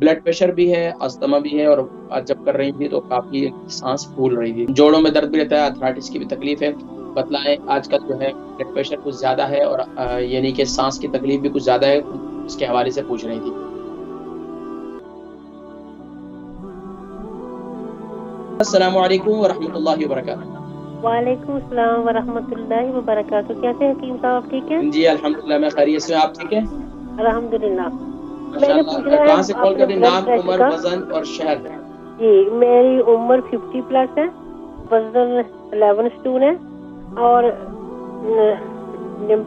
Blood pressure भी है, asthma भी है, और आज जब कर रही थी तो काफी सांस फूल रही थी। जोड़ों में दर्द भी रहता है, अर्थराइटिस की भी तकलीफ है। बतलाएं, आजकल जो है ब्लड प्रेशर कुछ ज्यादा है और यानी कि सांस की तकलीफ भी कुछ ज्यादा है, इसके हवाले से पूछ रही थी। अस्सलाम वालेकुम व रहमतुल्लाहि व बरकातहू। वालेकुम अस्सलाम व रहमतुल्लाहि व बरकातहू। कैसे हैं हकीम साहब, ठीक हैं? जी अल्हम्दुलिल्लाह, मैं खैरियत से। आप ठीक है? अल्हम्दुलिल्लाह। मैंने माशाअल्लाह। पूछना है कहाँ से कॉल कर अपने रही? ब्लड नाम, प्रेशर उम्र, का। वजन और शहर। जी, मेरी उम्र 50+ है, वजन 11 स्टोन है और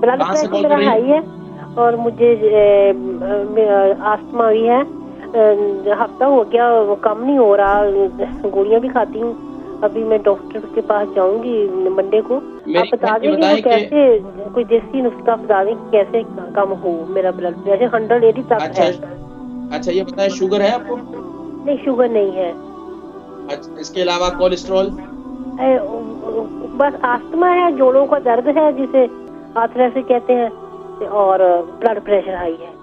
ब्लड कहाँ से प्रेशर कॉल मेरा कर रही हाई है? है और मुझे आस्थमा भी है। हफ्ता हो गया, वो कम नहीं हो रहा, गोलियां भी खाती हूँ। अभी मैं डॉक्टर के पास जाऊंगी मंडे को। आप बता देंगे वो कैसे, कोई देसी नुस्खा बता दें कैसे कम हो मेरा ब्लड प्रेशर। 180 तक है। अच्छा, ये बताएं, शुगर है आपको? नहीं, शुगर नहीं है। अच्छा, इसके अलावा कोलेस्ट्रॉल? बस अस्थमा है, जोड़ों का दर्द है जिसे आर्थराइटिस कहते हैं, और ब्लड प्रेशर हाई है।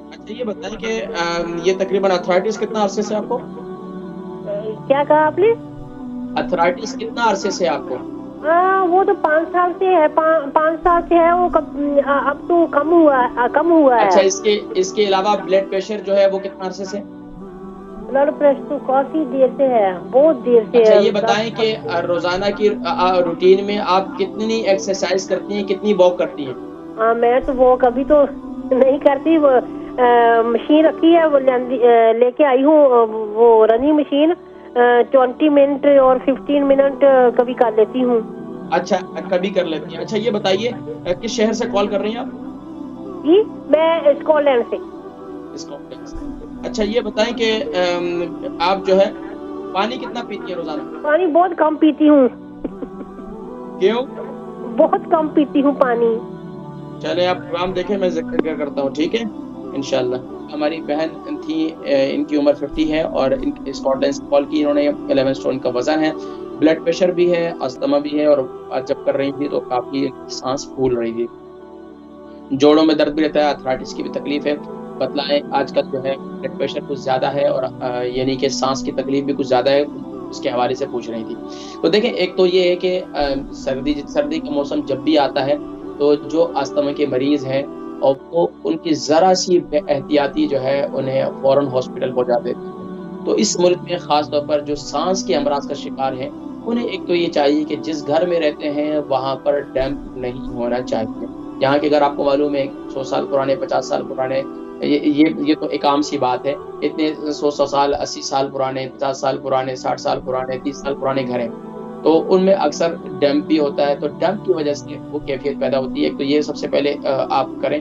अच्छा, ये बताएं कि ये तकरीबन अर्थराइटिस कितना अरसे से आपको? क्या कहा आपने? अर्थराइटिस कितना अरसे से आपको? वो तो 5 साल से है, 5 साल से है वो। अब तो कम हुआ है। अच्छा, इसके अलावा ब्लड प्रेशर जो है वो कितना अरसे से? ब्लड प्रेशर तो काफी देर से है, बहुत देर से। अच्छा, ये बताएं कि रोजाना की रूटीन में आप कितनी एक्सरसाइज करती हैं, कितनी वॉक करती हैं? मैं तो वॉक अभी तो नहीं करती। वो मशीन रखी है, वो लेके आई हूँ, वो रनिंग मशीन। 20 मिनट और 15 मिनट कभी कर लेती हूँ। अच्छा, कभी कर लेती हैं। अच्छा, ये बताइए किस शहर से कॉल कर रही हैं आप? जी, मैं स्कॉटलैंड से। अच्छा, ये बताएं कि आप जो है पानी कितना पीती है रोजाना? पानी बहुत कम पीती हूँ। क्यों? बहुत कम पीती हूँ पानी। चले, आप प्रोग्राम देखें, मैं जिक्र करता हूँ, ठीक है इंशाल्लाह। हमारी बहन थी, इनकी उम्र 50 है और स्कॉटलैंड से कॉल की इन्होंने। 11 स्टोन का वजन है, ब्लड प्रेशर भी है, अस्थमा भी है, और आज जब कर रही थी तो काफी सांस फूल रही थी। जोड़ों में दर्द भी रहता है, अर्थराइटिस की भी तकलीफ है। बतलाएं, आजकल जो है ब्लड प्रेशर कुछ ज्यादा है और यानी कि सांस की तकलीफ भी कुछ ज्यादा है, इसके हवाले से पूछ रही थी। तो देखें, एक तो ये है कि सर्दी का मौसम जब भी आता है तो जो अस्थमा के मरीज हैं और वो उनकी जरा सी एहतियाती जो है उन्हें फौरन हॉस्पिटल पहुंचा देती है। तो इस मुल्क में खास तौर पर जो सांस के अमराज का शिकार है, उन्हें एक तो ये चाहिए कि जिस घर में रहते हैं वहां पर डैम्प नहीं होना चाहिए। यहाँ के घर आपको मालूम है 100 साल पुराने, 50 साल पुराने, ये तो एक आम सी बात है। इतने 100 साल, 80 साल पुराने, 50 साल पुराने, 60 साल पुराने, 30 साल पुराने घर हैं, तो उनमें अक्सर डैम्प भी होता है। तो डैम्प की वजह से वो कैफियत पैदा होती है। तो ये सबसे पहले आप करें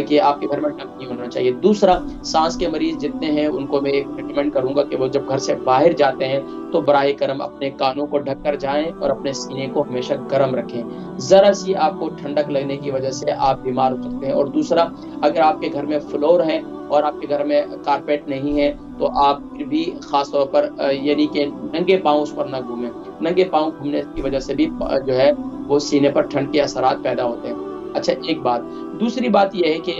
कि आपके घर में डैम्प नहीं होना चाहिए। दूसरा, सांस के मरीज जितने हैं उनको मैं एक रिकमेंड करूंगा कि वो जब घर से बाहर जाते हैं तो बराए करम अपने कानों को ढक कर जाएं और अपने सीने को हमेशा गर्म रखें। जरा सी आपको ठंडक लगने की वजह से आप बीमार हो सकते हैं। और दूसरा, अगर आपके घर में फ्लोर है और आपके घर में कारपेट नहीं है तो आप फिर भी खास तौर पर यानी कि नंगे पांव उस पर ना घूमें। नंगे पांव घूमने की वजह से भी जो है वो सीने पर ठंड के असरात पैदा होते हैं। अच्छा, एक बात। दूसरी बात यह है कि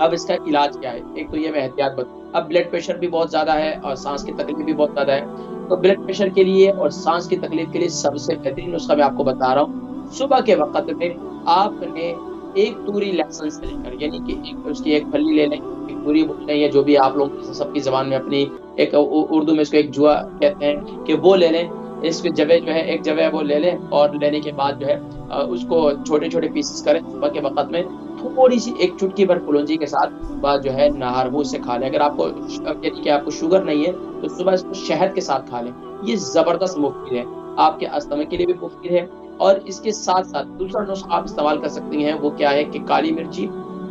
अब इसका इलाज क्या है। एक तो ये मैं एहतियात बता, अब ब्लड प्रेशर भी बहुत ज्यादा है और सांस की तकलीफ भी बहुत ज्यादा है। तो ब्लड प्रेशर के लिए और सांस की तकलीफ के लिए सबसे बेहतरीन नुस्खा मैं आपको बता रहा हूँ। सुबह के वक्त में आपने एक तूरी लहसुन से लेकर, यानी कि उसकी एक फली ले लें, एक तूरी बोल लें, या जो भी आप लोग सबकी जबान में अपनी एक उर्दू में इसको एक जुआ कहते हैं, कि वो ले लें। इसके जवे जो है एक जवे वो ले लें, और लेने के बाद जो है उसको छोटे छोटे पीसेस करें। सुबह के वक्त में थोड़ी सी एक चुटकी भर कलौंजी के साथ बाद जो है नहर मुंह से खा लें। अगर आपको यानी कि आपको शुगर नहीं है तो सुबह इसको शहद के साथ खा लें। ये जबरदस्त मुफीद है, आपके अस्थमा के लिए भी मुफीद है। और इसके साथ साथ दूसरा नुस्खा आप इस्तेमाल कर सकती हैं, वो क्या है कि काली मिर्ची,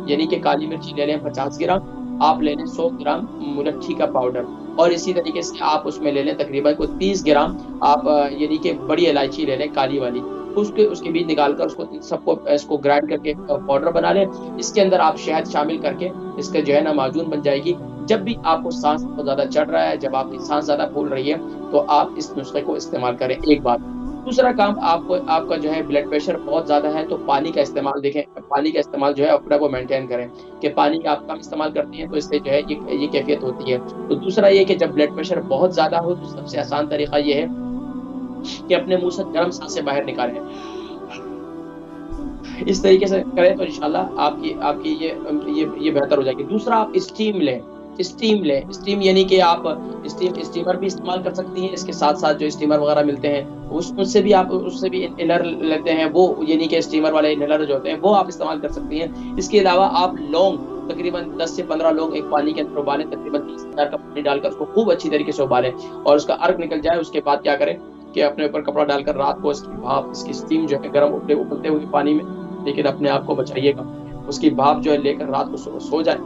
यानी कि काली मिर्ची ले लें 50 ग्राम, आप ले लें 100 ग्राम मुलट्ठी का पाउडर, और इसी तरीके से आप उसमें ले लें तकरीबन को 30 ग्राम आप यानी कि बड़ी इलायची ले लें, काली वाली। उसके बीज निकाल कर इसको ग्राइंड करके पाउडर बना लें। इसके अंदर आप शहद शामिल करके इसका जो है ना माजून बन जाएगी। जब भी आपको सांस बहुत ज्यादा चढ़ रहा है, जब आपकी सांस ज्यादा फूल रही है, तो आप इस नुस्खे को इस्तेमाल करें। एक बात। دوسرا کام آپ کا جو ہے بلڈ پریشر بہت زیادہ ہے تو پانی کا استعمال دیکھیں، پانی کا استعمال جو ہے اپنا وہ مینٹین کریں کہ پانی آپ کم استعمال کرتی ہیں تو اس سے جو ہے یہ کیفیت ہوتی ہے۔ تو دوسرا یہ کہ جب بلڈ پریشر بہت زیادہ ہو تو سب سے آسان طریقہ یہ ہے کہ اپنے منہ سے گرم سانسیں باہر نکالیں، اس طریقے سے کریں تو انشاءاللہ آپ کی یہ بہتر ہو جائے گی۔ دوسرا آپ اسٹیم لیں، اسٹیم یعنی کہ آپ اسٹیمر بھی استعمال کر سکتی ہیں، اس کے ساتھ ساتھ جو اسٹیمر وغیرہ ملتے ہیں اس سے بھی انہیلر لیتے ہیں، وہ یعنی کہ اسٹیمر والے انہیلر جو ہوتے ہیں وہ آپ استعمال کر سکتی ہیں۔ اس کے علاوہ آپ لونگ تقریباً 10 سے 15 لوگ ایک پانی کے اندر ابالیں، تقریباً 30 کا پانی ڈال کر اس کو خوب اچھی طریقے سے ابالیں اور اس کا ارک نکل جائے، اس کے بعد کیا کریں کہ اپنے اوپر کپڑا ڈال کر رات کو اس کی بھاپ، اس کی اسٹیم جو ہے گرم ابلتے ہوئے پانی میں، لیکن اپنے آپ کو بچائیے گا، اس کی بھاپ جو ہے لے کر رات کو سو جائے،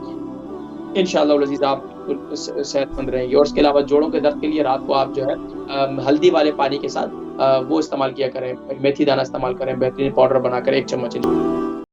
انشاءاللہ العزیز آپ بالکل صحت مند رہیں گے۔ اور اس کے علاوہ جوڑوں کے درد کے لیے رات کو آپ جو ہے ہلدی والے پانی کے ساتھ وہ استعمال کیا کریں، میتھی دانہ استعمال کریں، بہترین پاؤڈر بنا کر 1 چمچ